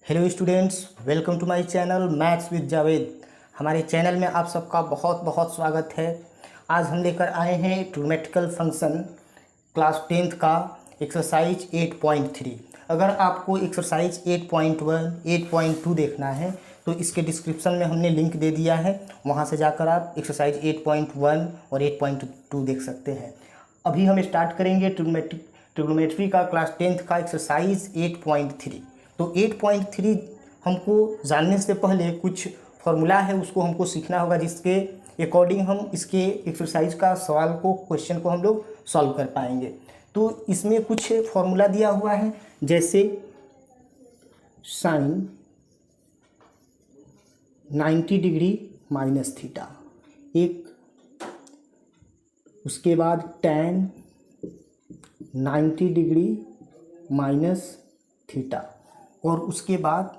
Hello students, welcome to my channel maths with Javed. हमारे channel में आप सबका बहुत बहुत स्वागत है। आज हम लेकर आए हैं ट्रिग्नोमेट्रिकल फंक्शन क्लास 10th का एक्सरसाइज 8.3। अगर आपको एक्सरसाइज 8.1, 8.2 देखना है तो इसके डिस्क्रिप्शन में हमने लिंक दे दिया है, वहां से जाकर आप एक्सरसाइज 8.1 और 8.2 देख सकते हैं। अभी हम स्टार्ट करेंगे ट्रिग्नोमेट्री का क्लास 10th का एक्सरसाइज 8.3। तो 8.3 हमको जानने से पहले कुछ फॉर्मूला है उसको हमको सीखना होगा, जिसके अकॉर्डिंग हम इसके एक्सरसाइज का सवाल को, क्वेश्चन को हम लोग सॉल्व कर पाएंगे। तो इसमें कुछ फॉर्मूला दिया हुआ है, जैसे साइन 90 डिग्री माइनस थीटा एक, उसके बाद tan 90 डिग्री माइनस थीटा, और उसके बाद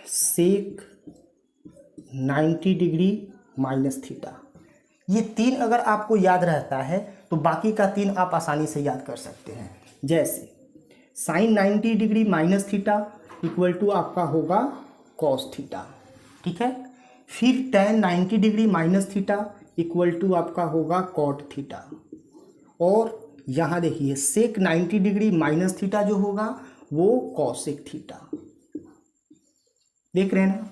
सेक 90 डिग्री माइनस थीटा। ये तीन अगर आपको याद रहता है तो बाकी का तीन आप आसानी से याद कर सकते हैं। जैसे sine 90 degree minus theta equal to आपका होगा कॉस थीटा, ठीक है। फिर tan 90 degree minus theta equal to आपका होगा कॉट थीटा, और यहाँ देखिए सेक 90 डिग्री माइनस थीटा जो होगा वो कॉसेक थीटा। देख रहे हैं ना,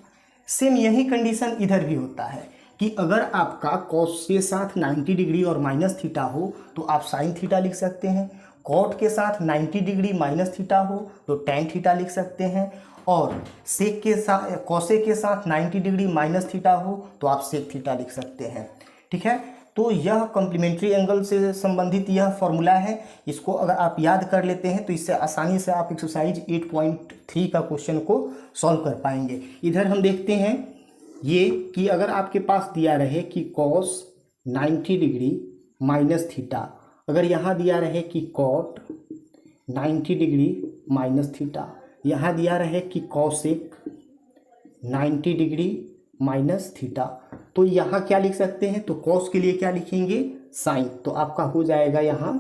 सेम यही कंडीशन इधर भी होता है कि अगर आपका कॉस के साथ 90 डिग्री और माइनस थीटा हो तो आप साइन थीटा लिख सकते हैं, कॉट के साथ 90 डिग्री माइनस थीटा हो तो टैन थीटा लिख सकते हैं, और सेक के साथ, कॉसेक के साथ 90 डिग्री माइनस थीटा हो तो आप सेक थीटा लिख सकते हैं, ठीक है। तो यह कॉम्प्लीमेंट्री एंगल से संबंधित यह फॉर्मूला है। इसको अगर आप याद कर लेते हैं तो इससे आसानी से आप एक्सरसाइज 8.3 का क्वेश्चन को सॉल्व कर पाएंगे। इधर हम देखते हैं ये कि अगर आपके पास दिया रहे कि कॉस 90 डिग्री माइनस थीटा, अगर यहाँ दिया रहे कि कॉट 90 डिग्री माइनस थीटा, यहाँ दिया रहे कि कॉसेक 90 डिग्री माइनस थीटा, तो यहाँ क्या लिख सकते हैं, तो कॉस के लिए क्या लिखेंगे, साइन, तो आपका हो जाएगा यहाँ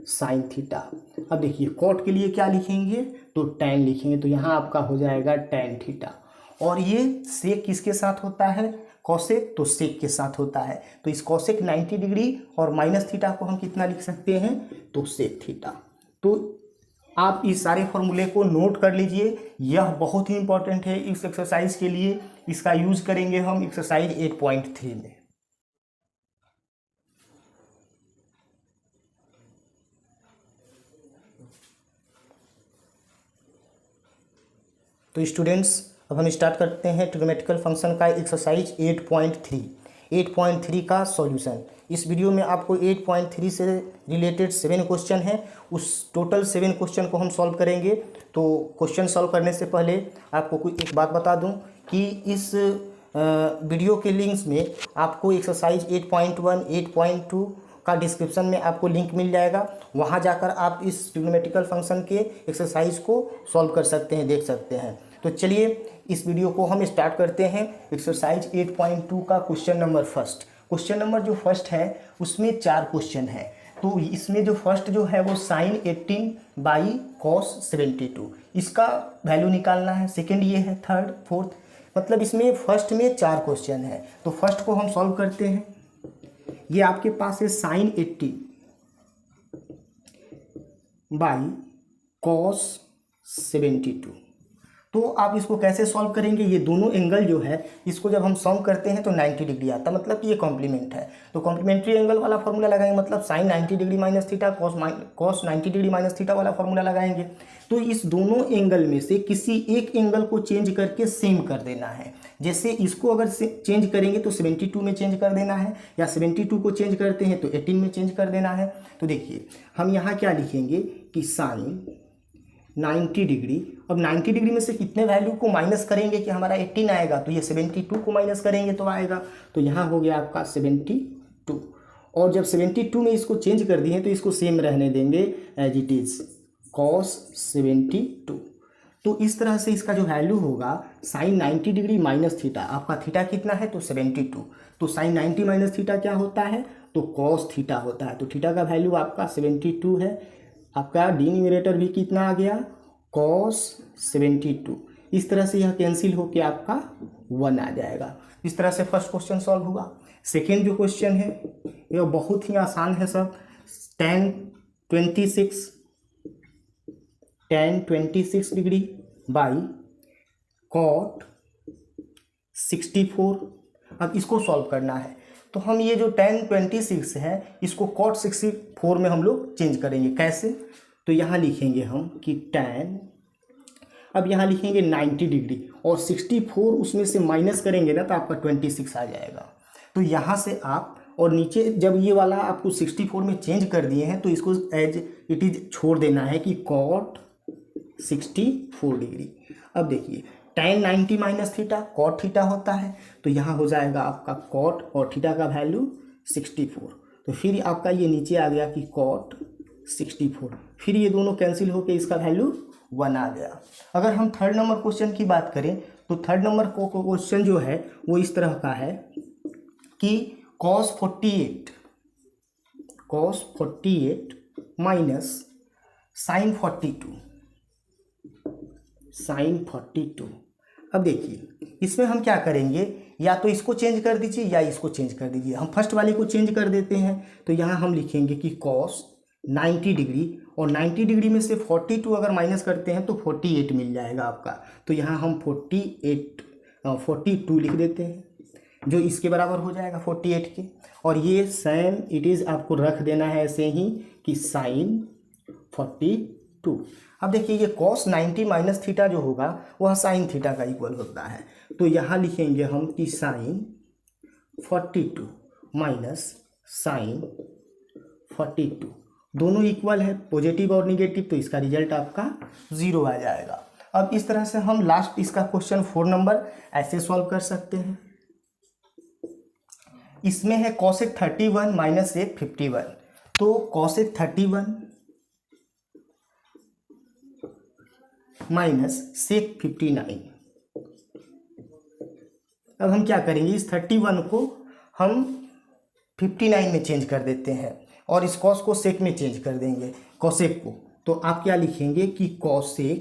साइन थीटा। अब देखिए कॉट के लिए क्या लिखेंगे, तो टैन लिखेंगे, तो यहाँ आपका हो जाएगा टैन थीटा। और ये सेक किसके साथ होता है, कॉसेक, तो सेक के साथ होता है, तो इस कॉसेक 90 डिग्री और माइनस थीटा को हम कितना लिख सकते हैं, तो सेक थीटा। तो आप इस सारे फॉर्मूले को नोट कर लीजिए, यह बहुत ही इंपॉर्टेंट है इस एक्सरसाइज के लिए। इसका यूज करेंगे हम एक्सरसाइज 8.3 में। तो स्टूडेंट्स, अब हम स्टार्ट करते हैं ट्रिग्नोमेट्रिकल फंक्शन का एक्सरसाइज 8.3। 8.3 का सॉल्यूशन। इस वीडियो में आपको 8.3 से रिलेटेड 7 क्वेश्चन हैं, उस टोटल 7 क्वेश्चन को हम सॉल्व करेंगे। तो क्वेश्चन सॉल्व करने से पहले आपको कोई एक बात बता दूं कि इस वीडियो के लिंक्स में आपको एक्सरसाइज 8.1, 8.2 का डिस्क्रिप्शन में आपको लिंक मिल जाएगा, वहां जाकर आप इस ट्रिग्नोमेट्रिकल फंक्शन के एक्सरसाइज को सॉल्व कर सकते हैं, देख सकते हैं। तो चलिए इस वीडियो को हम स्टार्ट करते हैं। एक्सरसाइज 8.2 का question number first. Question number जो फर्स्ट है उसमें 4 क्वेश्चन है। तो इसमें जो फर्स्ट जो है वो साइन 18 बाई कॉस 72, इसका वैल्यू निकालना है। सेकेंड ये है, थर्ड, फोर्थ, मतलब इसमें फर्स्ट में 4 क्वेश्चन है। तो फर्स्ट को हम सॉल्व करते हैं। ये आपके पास है साइन 80 बाई कॉस 72। तो आप इसको कैसे सॉल्व करेंगे, ये दोनों एंगल जो है इसको जब हम सम करते हैं तो 90 डिग्री आता है, मतलब कि ये कॉम्प्लीमेंट है। तो कॉम्प्लीमेंट्री एंगल वाला फॉर्मूला लगाएंगे, मतलब sine 90 degree minus theta cos 90 degree minus theta वाला फॉर्मूला लगाएंगे। तो इस दोनों एंगल में से किसी एक एंगल को चेंज करके सेम कर देना है। जैसे इसको अगर चेंज करेंगे तो 72 में चेंज कर देना है, या 72 को चेंज करते हैं तो 18 में चेंज कर देना है। तो देखिए हम यहाँ क्या लिखेंगे कि साइन 90 डिग्री, अब 90 डिग्री में से कितने वैल्यू को माइनस करेंगे कि हमारा 18 आएगा, तो ये 72 को माइनस करेंगे तो आएगा। तो यहाँ हो गया आपका 72, और जब 72 में इसको चेंज कर दिए तो इसको सेम रहने देंगे एज इट इज कॉस 72। तो इस तरह से इसका जो वैल्यू होगा साइन 90 डिग्री माइनस थीटा, आपका थीटा कितना है, तो 72, तो साइन 90 माइनस थीटा क्या होता है, तो कॉस थीटा होता है। तो थीटा का वैल्यू आपका 72 है। आपका डी न्यूमरेटर भी कितना आ गया, कॉस 72। इस तरह से यह कैंसिल होके आपका 1 आ जाएगा। इस तरह से फर्स्ट क्वेश्चन सॉल्व हुआ। सेकेंड जो क्वेश्चन है यह बहुत ही आसान है सब। tan 26 degree by cot 64। अब इसको सॉल्व करना है तो हम ये जो tan 26 है इसको cot 64 में हम लोग चेंज करेंगे। कैसे? तो यहाँ लिखेंगे हम कि tan, अब यहाँ लिखेंगे 90 डिग्री और 64 उसमें से माइनस करेंगे ना तो आपका 26 आ जाएगा। तो यहाँ से आप, और नीचे जब ये वाला आपको 64 में चेंज कर दिए हैं तो इसको एज इट इज छोड़ देना है कि cot 64 डिग्री। अब देखिए tan 90 minus theta cot theta होता है तो यहाँ हो जाएगा आपका cot और थीटा का वैल्यू 64। तो फिर आपका ये नीचे आ गया कि cot 64, फिर ये दोनों कैंसिल होके इसका वैल्यू 1 आ गया। अगर हम थर्ड नंबर क्वेश्चन की बात करें तो थर्ड नंबर क्वेश्चन जो है वो इस तरह का है कि cos 48 माइनस sin 42। अब देखिए इसमें हम क्या करेंगे, या तो इसको चेंज कर दीजिए या इसको चेंज कर दीजिए। हम फर्स्ट वाले को चेंज कर देते हैं तो यहाँ हम लिखेंगे कि cos 90 डिग्री और 90 डिग्री में से 42 अगर माइनस करते हैं तो 48 मिल जाएगा आपका। तो यहाँ हम 42 लिख देते हैं जो इसके बराबर हो जाएगा 48 के। और ये सेम इट इज़ आपको रख देना है ऐसे ही कि sin 42। अब देखिए ये cos 90 माइनस थीटा जो होगा वह sin थीटा का इक्वल होता है। तो यहाँ लिखेंगे हम कि sin 42 माइनस sin 42 दोनों इक्वल है, पॉजिटिव और निगेटिव, तो इसका रिजल्ट आपका 0 आ जाएगा। अब इस तरह से हम लास्ट इसका क्वेश्चन 4 नंबर ऐसे सॉल्व कर सकते हैं। इसमें है cosec 31 माइनस sec 51। तो cosec 31 माइनस sec 59। अब हम क्या करेंगे, इस 31 को हम 59 में चेंज कर देते हैं और इस cos को sec में चेंज कर देंगे, cosec को। तो आप क्या लिखेंगे कि cosec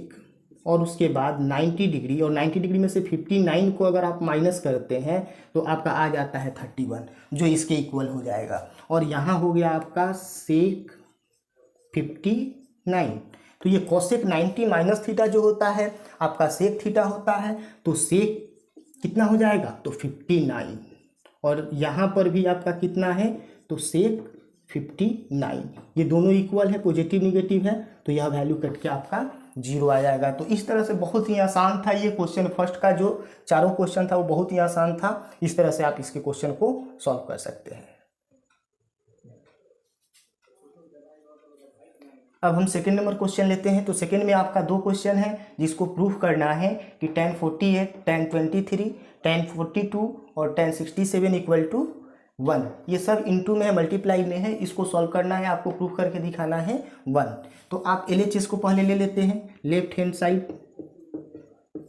और उसके बाद 90 डिग्री, और 90 डिग्री में से 59 को अगर आप माइनस करते हैं तो आपका आ जाता है 31 जो इसके इक्वल हो जाएगा। और यहाँ हो गया आपका sec 59। तो ये cosec 90 माइनस थीटा जो होता है आपका sec थीटा होता है, तो sec कितना हो जाएगा तो 59, और यहाँ पर भी आपका कितना है तो sec 59। ये दोनों इक्वल है, पॉजिटिव निगेटिव है, तो यह वैल्यू कट के आपका 0 आ जाएगा। तो इस तरह से बहुत ही आसान था ये क्वेश्चन। फर्स्ट का जो चारों क्वेश्चन था वो बहुत ही आसान था। इस तरह से आप इसके क्वेश्चन को सॉल्व कर सकते हैं। अब हम सेकेंड नंबर क्वेश्चन लेते हैं। तो सेकेंड में आपका 2 क्वेश्चन है जिसको प्रूफ करना है कि tan 48, tan 23, tan 42 और tan 67 इक्वल टू 1। ये सब इनटू में है, मल्टीप्लाई में है। इसको सॉल्व करना है, आपको प्रूफ करके दिखाना है 1। तो आप LHS को पहले ले लेते हैं लेफ्ट हैंड साइड।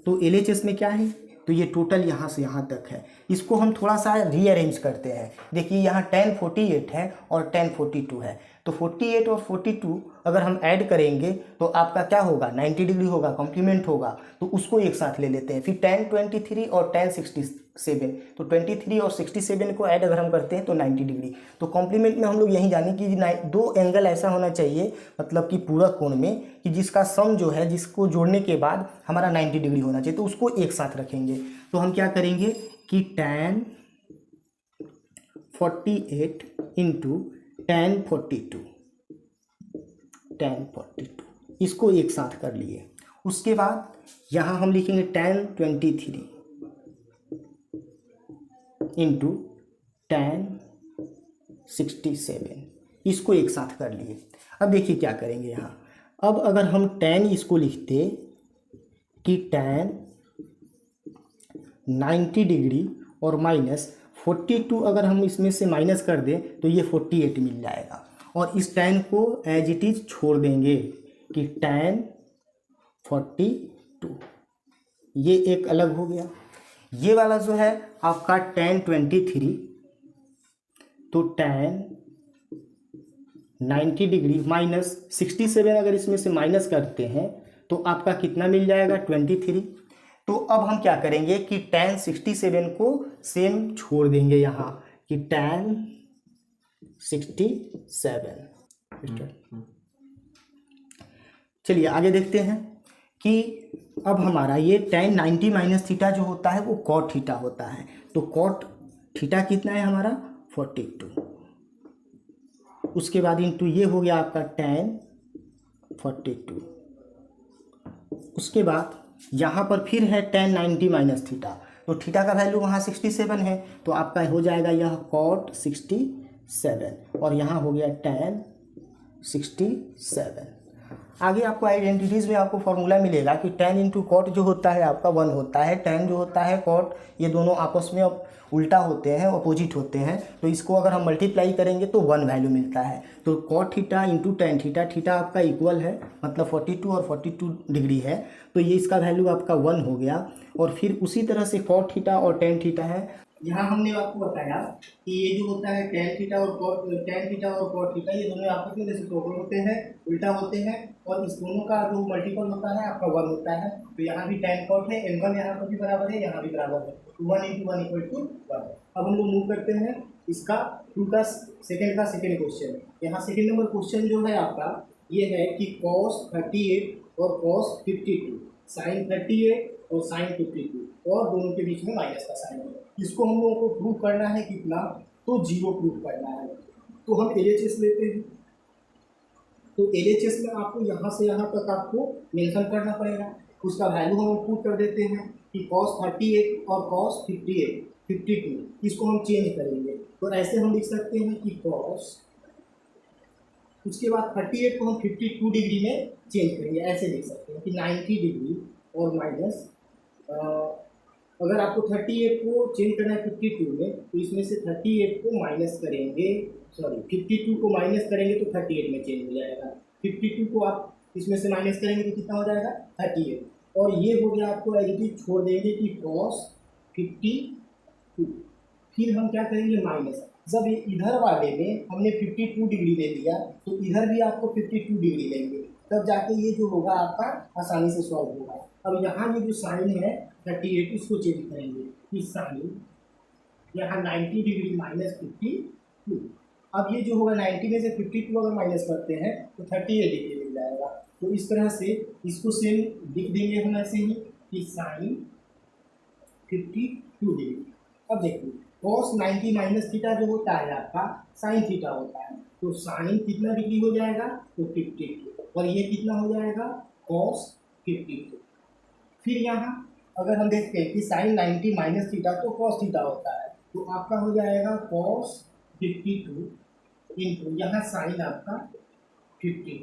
तो LHS में क्या है, तो ये टोटल यहाँ से यहाँ तक है। इसको हम थोड़ा सा रीअरेंज करते हैं। देखिए यहाँ tan 48 है और tan 42 है, तो 48 और 42 अगर हम ऐड करेंगे तो आपका क्या होगा 90 डिग्री होगा, कॉम्प्लीमेंट होगा। तो उसको एक साथ ले लेते हैं। फिर tan 23 और tan 67, तो 23 और 67 को ऐड अगर हम करते हैं तो 90 डिग्री। तो कॉम्प्लीमेंट में हम लोग यही जाने कि 2 एंगल ऐसा होना चाहिए, मतलब कि पूरा कोण में, कि जिसका सम जो है, जिसको जोड़ने के बाद हमारा 90 डिग्री होना चाहिए। तो उसको एक साथ रखेंगे। तो हम क्या करेंगे कि tan 48 इंटू tan 42 इसको एक साथ कर लिए। उसके बाद यहाँ हम लिखेंगे tan 23 इंटू tan 67, इसको एक साथ कर लिए। अब देखिए क्या करेंगे यहाँ। अब अगर हम tan इसको लिखते कि tan 90 डिग्री और माइनस 42 अगर हम इसमें से माइनस कर दें तो ये 48 मिल जाएगा। और इस tan को एज इट इज छोड़ देंगे कि tan 42, ये एक अलग हो गया। ये वाला जो है आपका tan 23, तो tan 90 डिग्री माइनस 67 अगर इसमें से माइनस करते हैं तो आपका कितना मिल जाएगा 23। तो अब हम क्या करेंगे कि tan 67 को सेम छोड़ देंगे यहाँ कि tan 67। चलिए आगे देखते हैं कि अब हमारा ये tan 90 माइनस थीटा जो होता है वो cot थीटा होता है। तो cot थीटा कितना है हमारा 42। उसके बाद इंटू ये हो गया आपका tan 42। उसके बाद यहाँ पर फिर है tan 90 माइनस थीटा, तो थीटा का वैल्यू वहाँ 67 है, तो आपका हो जाएगा यह cot 67 और यहाँ हो गया tan 67। आगे आपको आइडेंटिटीज़ में आपको फॉर्मूला मिलेगा कि tan इंटू कॉट जो होता है आपका 1 होता है, tan जो होता है कॉट, ये दोनों आपस में उल्टा होते हैं, अपोजिट होते हैं, तो इसको अगर हम मल्टीप्लाई करेंगे तो 1 वैल्यू मिलता है। तो cot theta into tan theta, theta आपका इक्वल है मतलब 42 और 42 डिग्री है, तो ये इसका वैल्यू आपका 1 हो गया। और फिर उसी तरह से कॉट थीटा और tan थीटा है, यहाँ हमने आपको बताया कि ये जो होता है tan थीटा और cot थीटा ये दोनों आपस में रेसिप्रोकल होते हैं, उल्टा होते हैं, और इस दोनों का जो मल्टीपल होता है आपका 1 होता है। तो यहाँ भी tan cot है, m1 यहाँ पर भी बराबर है, यहाँ भी बराबर है, 1 इंटू 1 इक्वल टू 1। अब हम लोग मूव करते हैं इसका 2 का सेकेंड क्वेश्चन। यहाँ सेकेंड नंबर क्वेश्चन जो है आपका ये है कि cos 38 और cos 52, sin 38 और sin 52 और दोनों के बीच में माइनस का साइन है। इसको हम लोगों को प्रूव करना है कितना, तो 0 प्रूव करना है। तो हम LHS लेते हैं, तो LHS में आपको यहाँ से यहाँ तक आपको मेंशन करना पड़ेगा, उसका वैल्यू हम पुट कर देते हैं कि cos 38 और cos 52, इसको हम चेंज करेंगे। तो ऐसे हम लिख सकते हैं कि cos, उसके बाद 38 को हम 52 डिग्री में चेंज करेंगे, ऐसे लिख सकते हैं कि 90 डिग्री और माइनस, अगर आपको 38 को चेंज करना है 52 में, तो इसमें से 38 को माइनस करेंगे, 52 को माइनस करेंगे तो 38 में चेंज हो जाएगा। 52 को आप इसमें से माइनस करेंगे तो कितना हो जाएगा 38, और ये हो गया आपको एडिटिव छोड़ देंगे कि cos 52। फिर हम क्या करेंगे माइनस, जब ये इधर वाले में हमने 52 डिग्री ले लिया तो इधर भी आपको 52 डिग्री लेंगे, तब जाके ये जो होगा आपका आसानी से सॉल्व होगा। अब यहाँ ये जो साइन है 38, इसको चेंज करेंगे कि साइन यहाँ 90 डिग्री माइनस 52। अब ये जो होगा 90 में से 52 अगर माइनस करते हैं तो 38 डिग्री मिल जाएगा। तो इस तरह से इसको सेम लिख देंगे हम ऐसे ही कि साइन 52 डिग्री। अब देखिए cos 90 माइनस थीटा जो होता है आपका साइन थीटा होता है, तो साइन कितना डिग्री हो जाएगा तो 52, और ये कितना हो जाएगा cos 52। फिर यहाँ अगर हम देखते हैं कि साइन 90 माइनस थीटा तो cos थीटा होता है, तो आपका हो जाएगा cos 52 इंटू यहाँ साइन आपका 52।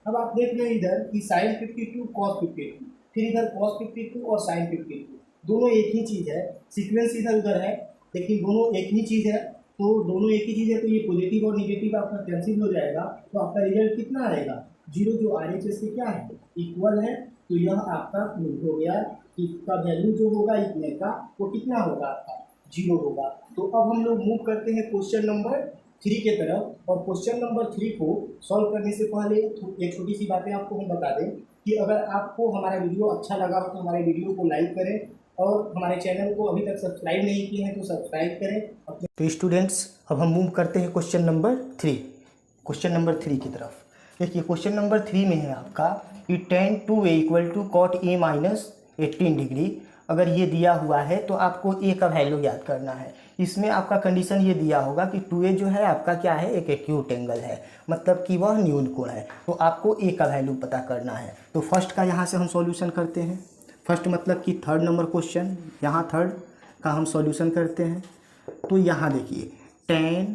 अब आप देख रहे हैं इधर कि साइन 52 cos 52, फिर इधर cos 52 और साइन 52, दोनों एक ही चीज़ है, सीक्वेंस इधर उधर है लेकिन दोनों एक ही चीज़ है। तो दोनों एक ही चीज़ है तो ये पॉजिटिव और निगेटिव आपका कैंसिल हो जाएगा, तो आपका रिजल्ट कितना आएगा 0, जो RHS से क्या है इक्वल है। तो यह आपका प्रूव हो गया कि इसका वैल्यू जो होगा इतने का वो कितना होगा आपका 0 होगा। तो अब हम लोग मूव करते हैं क्वेश्चन नंबर 3 के तरफ, और क्वेश्चन नंबर 3 को सॉल्व करने से पहले एक छोटी सी बातें आपको हम बता दें कि अगर आपको हमारा वीडियो अच्छा लगा हो तो हमारे वीडियो को लाइक करें, और हमारे चैनल को अभी तक सब्सक्राइब नहीं किए हैं तो सब्सक्राइब करें अपने। तो स्टूडेंट्स अब हम मूव करते हैं क्वेश्चन नंबर 3 की तरफ। देखिए क्वेश्चन नंबर 3 में है आपका कि tan 2a equal to cot a minus 18 degree. अगर ये दिया हुआ है तो आपको a का वैल्यू याद करना है। इसमें आपका कंडीशन ये दिया होगा कि 2a जो है आपका क्या है एक एक्यूट एंगल है, मतलब कि वह न्यून कोण है, तो आपको a का वैल्यू पता करना है। तो फर्स्ट का यहाँ से हम सॉल्यूशन करते हैं, फर्स्ट मतलब कि थर्ड नंबर क्वेश्चन, यहाँ थर्ड का हम सॉल्यूशन करते हैं। तो यहाँ देखिए tan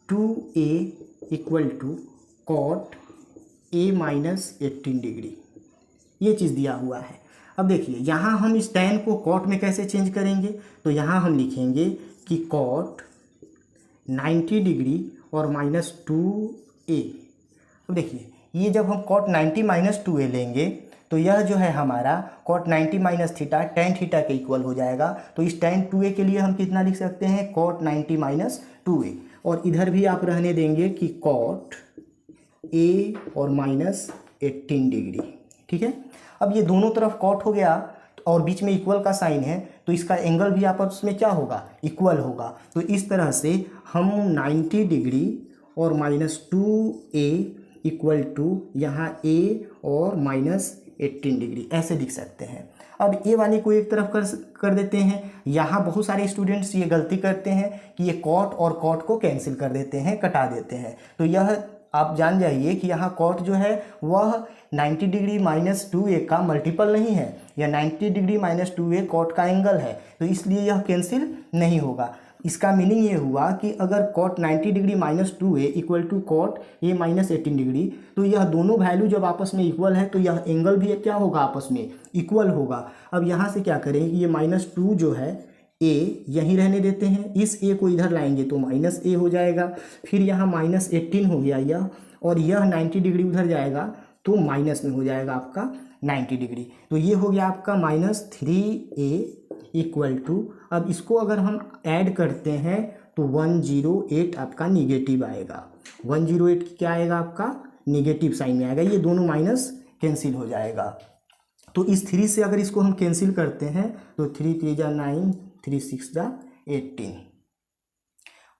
2a equal to cot a minus 18 degree, ये चीज़ दिया हुआ है। अब देखिए यहाँ हम इस tan को cot में कैसे चेंज करेंगे, तो यहाँ हम लिखेंगे कि cot 90 डिग्री और माइनस 2a। अब देखिए ये जब हम cot 90 माइनस 2a लेंगे तो यह जो है हमारा cot 90 minus theta tan theta के इक्वल हो जाएगा। तो इस tan 2a के लिए हम कितना लिख सकते हैं cot 90 माइनस 2a, और इधर भी आप रहने देंगे कि cot a और माइनस 18 डिग्री, ठीक है। अब ये दोनों तरफ कॉट हो गया और बीच में इक्वल का साइन है, तो इसका एंगल भी आपस में क्या होगा, इक्वल होगा। तो इस तरह से हम 90 डिग्री और -2a इक्वल टू यहाँ a और -18 डिग्री ऐसे लिख सकते हैं। अब ए वाले को एक तरफ कर देते हैं। यहाँ बहुत सारे स्टूडेंट्स ये गलती करते हैं कि ये कॉट और कॉट को कैंसिल कर देते हैं, कटा देते हैं। तो यह आप जान जाइए कि यहाँ कॉट जो है वह 90 डिग्री -2a का मल्टीपल नहीं है, या 90 डिग्री -2a कॉट का एंगल है, तो इसलिए यह कैंसिल नहीं होगा। इसका मीनिंग ये हुआ कि अगर cot 90 degree -2a equal to cot a -18 degree, तो यह दोनों वैल्यू जब आपस में इक्वल है तो यह एंगल भी क्या होगा, आपस में इक्वल होगा। अब यहाँ से क्या करें कि ये -2 जो है a यहीं रहने देते हैं, इस a को इधर लाएंगे तो -a हो जाएगा, फिर यहाँ -18 हो गया यह, और यह 90 डिग्री उधर जाएगा तो माइनस में हो जाएगा आपका 90 डिग्री। तो ये हो गया आपका -3a इक्वल टू, अब इसको अगर हम ऐड करते हैं तो 108 आपका निगेटिव आएगा। 108 क्या आएगा आपका, निगेटिव साइन में आएगा, ये दोनों माइनस कैंसिल हो जाएगा। तो इस 3 से अगर इसको हम कैंसिल करते हैं तो 3 3 जा 9, 3 6 जा 18।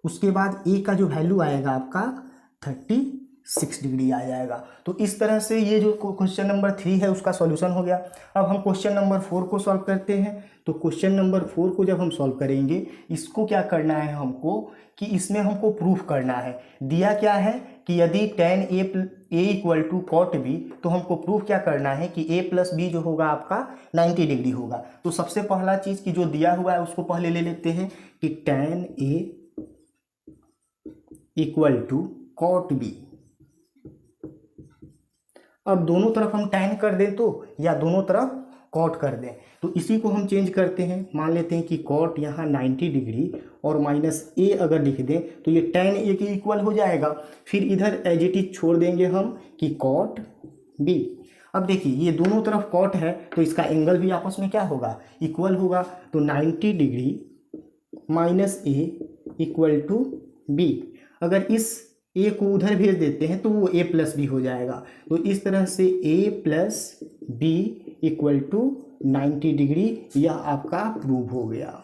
उसके बाद ए का जो वैल्यू आएगा आपका 36 डिग्री आ जाएगा। तो इस तरह से ये जो क्वेश्चन नंबर 3 है उसका सॉल्यूशन हो गया। अब हम क्वेश्चन नंबर 4 को सॉल्व करते हैं। तो क्वेश्चन नंबर 4 को जब हम सॉल्व करेंगे, इसको क्या करना है हमको कि इसमें हमको प्रूफ करना है। दिया क्या है कि यदि tan a equal to cot b, तो हमको प्रूफ क्या करना है कि a प्लस बी जो होगा आपका 90 डिग्री होगा। तो सबसे पहला चीज़ कि जो दिया हुआ है उसको पहले ले लेते हैं कि tan a equal to cot b। अब दोनों तरफ हम tan कर दें तो, या दोनों तरफ कॉट कर दें, तो इसी को हम चेंज करते हैं। मान लेते हैं कि कॉट यहाँ 90 डिग्री और -a अगर लिख दें तो ये tan a के इक्वल हो जाएगा। फिर इधर एज इट इज छोड़ देंगे हम कि कॉट b। अब देखिए ये दोनों तरफ कॉट है तो इसका एंगल भी आपस में क्या होगा, इक्वल होगा। तो 90 degree -a equal to b। अगर इस a को उधर भेज देते हैं तो वो a प्लस बी हो जाएगा। तो इस तरह से a plus b equal to 90 degree, यह आपका प्रूव हो गया।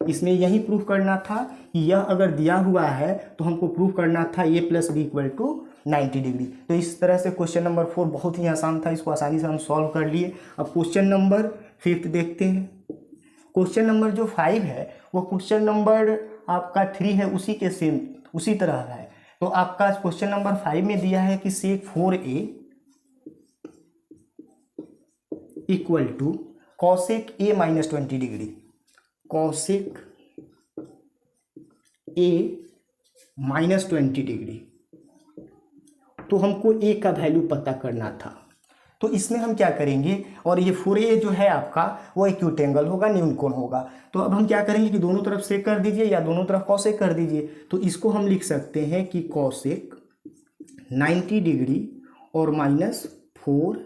इसमें यही प्रूफ करना था कि यह अगर दिया हुआ है तो हमको प्रूफ करना था a plus b equal to 90 degree. तो इस तरह से क्वेश्चन नंबर 4 बहुत ही आसान था, इसको आसानी से हम सॉल्व कर लिए। अब क्वेश्चन नंबर 5 देखते हैं। क्वेश्चन नंबर जो 5 है वो क्वेश्चन नंबर आपका 3 है, उसी के सेम उसी तरह है। तो आपका क्वेश्चन नंबर 5 में दिया है कि sec 4a equal to cosec a -20 degree, cosec a -20 degree. तो हमको a का वैल्यू पता करना था। तो इसमें हम क्या करेंगे, और ये 4a जो है आपका वो एक्यूट एंगल होगा, न्यून कोण होगा। तो अब हम क्या करेंगे कि दोनों तरफ सेक कर दीजिए या दोनों तरफ कॉसेक कर दीजिए। तो इसको हम लिख सकते हैं कि कॉसेक 90 डिग्री और -4a,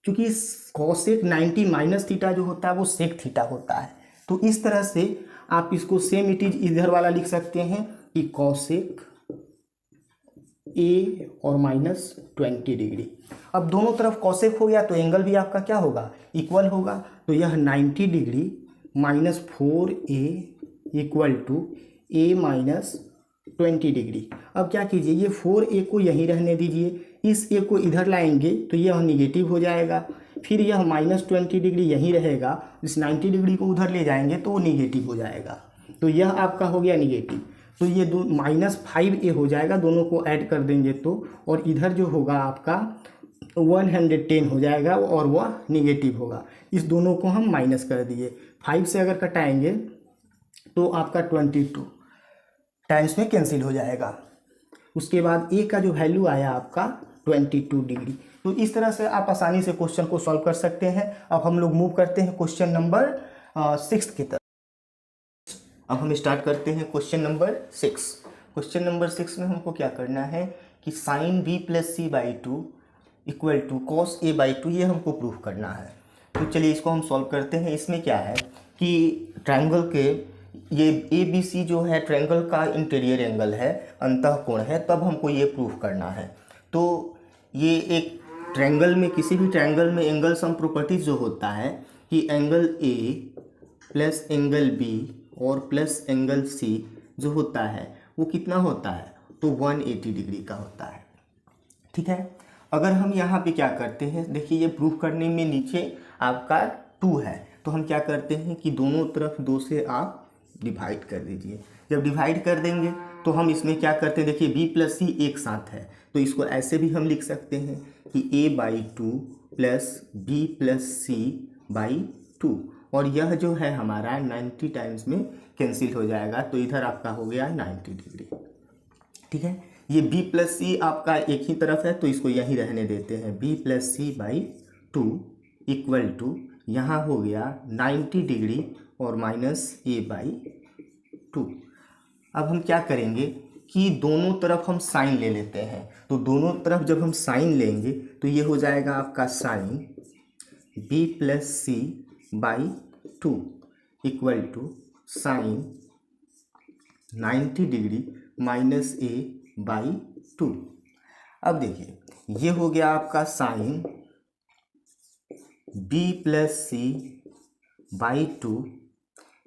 क्योंकि कॉसेक 90 माइनस थीटा जो होता है वो सेक थीटा होता है। तो इस तरह से आप इसको सेम इट इज इधर वाला लिख सकते हैं कि कॉसेक a और -20 डिग्री। अब दोनों तरफ कॉसेक हो गया तो एंगल भी आपका क्या होगा, इक्वल होगा। तो यह 90 degree -4a equal to a -20 degree. अब क्या कीजिए, ये 4a को यहीं रहने दीजिए, इस a को इधर लाएंगे तो यह निगेटिव हो जाएगा। फिर यह -20 डिग्री यहीं रहेगा, इस 90 डिग्री को उधर ले जाएंगे तो वो निगेटिव हो जाएगा। तो यह आपका हो गया निगेटिव। तो ये दो -5a हो जाएगा, दोनों को ऐड कर देंगे तो, और इधर जो होगा आपका 110 हो जाएगा और वह निगेटिव होगा। इस दोनों को हम माइनस कर दिए, 5 से अगर कटाएंगे तो आपका 22 टाइम्स में कैंसिल हो जाएगा। उसके बाद a का जो वैल्यू आया आपका 22 डिग्री। तो इस तरह से आप आसानी से क्वेश्चन को सॉल्व कर सकते हैं। अब हम लोग मूव करते हैं क्वेश्चन नंबर 6 की तरफ। अब हम स्टार्ट करते हैं क्वेश्चन नंबर 6। क्वेश्चन नंबर 6 में हमको क्या करना है कि sine b plus c by 2 equal to cos a by 2, ये हमको प्रूफ करना है। तो चलिए इसको हम सॉल्व करते हैं। इसमें क्या है कि ट्रायंगल के ये ABC जो है ट्रायंगल का इंटीरियर एंगल है, अंतः कोण है, तब हमको ये प्रूफ करना है। तो ये एक ट्रायंगल में, किसी भी ट्रायंगल में एंगल सम प्रॉपर्टीज जो होता है कि angle a plus angle b और प्लस एंगल सी जो होता है वो कितना होता है, तो 180 डिग्री का होता है। ठीक है, अगर हम यहाँ पे क्या करते हैं, देखिए ये प्रूफ करने में नीचे आपका 2 है, तो हम क्या करते हैं कि दोनों तरफ 2 से आप डिवाइड कर दीजिए। जब डिवाइड कर देंगे तो हम इसमें क्या करते हैं, देखिए b प्लस सी एक साथ है, तो इसको ऐसे भी हम लिख सकते हैं कि a/2 plus b plus c by 2, और यह जो है हमारा 90 टाइम्स में कैंसिल हो जाएगा, तो इधर आपका हो गया 90 डिग्री। ठीक है, ये b प्लस सी आपका एक ही तरफ है तो इसको यहीं रहने देते हैं, b plus c by 2 equal to यहाँ हो गया 90 डिग्री और माइनस a/2। अब हम क्या करेंगे कि दोनों तरफ हम साइन ले लेते हैं, तो दोनों तरफ जब हम साइन लेंगे तो ये हो जाएगा आपका sine b plus c by 2 equal to sine 90 degree minus a/2। अब देखिए ये हो गया आपका sine b plus c by 2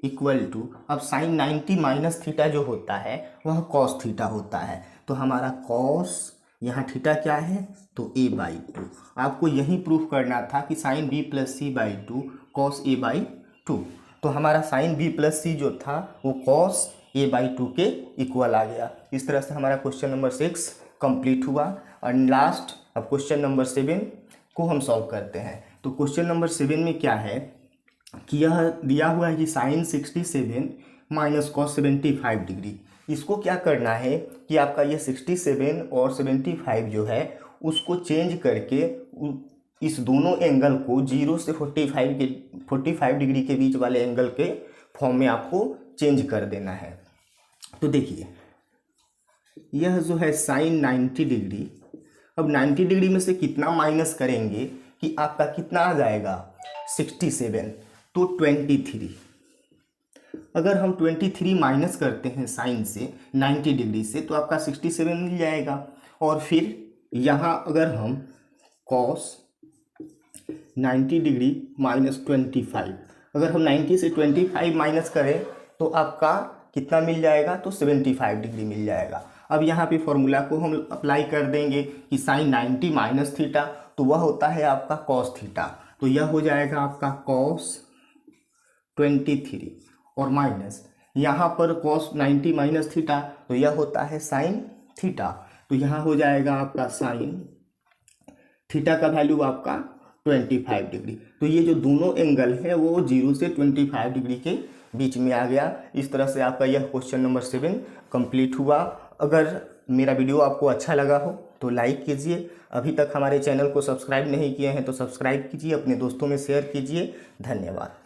equal to, अब साइन 90 माइनस थीटा जो होता है वह कॉस थीटा होता है, तो हमारा कॉस यहाँ थीटा क्या है, तो a/2। आपको यही प्रूफ करना था कि sine b plus c by 2 cos a/2, तो हमारा साइन b प्लस सी जो था वो कॉस a/2 के इक्वल आ गया। इस तरह से हमारा क्वेश्चन नंबर 6 कंप्लीट हुआ। और लास्ट अब क्वेश्चन नंबर 7 को हम सॉल्व करते हैं। तो क्वेश्चन नंबर 7 में क्या है कि यह दिया हुआ है कि साइन 67 माइनस कॉस 75 डिग्री। इसको क्या करना है कि आपका ये 67 और 75 जो है उसको चेंज करके इस दोनों एंगल को 0 से 45 डिग्री के बीच वाले एंगल के फॉर्म में आपको चेंज कर देना है। तो देखिए यह जो है साइन 90 डिग्री, अब 90 डिग्री में से कितना माइनस करेंगे कि आपका कितना आ जाएगा 67, तो 23। अगर हम 23 माइनस करते हैं साइन से 90 डिग्री से तो आपका 67 मिल जाएगा। और फिर यहाँ अगर हम कॉस 90 डिग्री माइनस 25, अगर हम 90 से 25 माइनस करें तो आपका कितना मिल जाएगा, तो 75 डिग्री मिल जाएगा। अब यहाँ पे फॉर्मूला को हम अप्लाई कर देंगे कि साइन 90 माइनस थीटा तो वह होता है आपका कॉस थीटा, तो यह हो जाएगा आपका कॉस 23 और माइनस यहाँ पर कॉस 90 माइनस थीटा तो यह होता है साइन थीटा, तो यहाँ हो जाएगा आपका साइन थीटा का वैल्यू आपका 25 डिग्री। तो ये जो दोनों एंगल है वो 0 से 25 डिग्री के बीच में आ गया। इस तरह से आपका यह क्वेश्चन नंबर 7 कंप्लीट हुआ। अगर मेरा वीडियो आपको अच्छा लगा हो तो लाइक कीजिए, अभी तक हमारे चैनल को सब्सक्राइब नहीं किए हैं तो सब्सक्राइब कीजिए, अपने दोस्तों में शेयर कीजिए। धन्यवाद।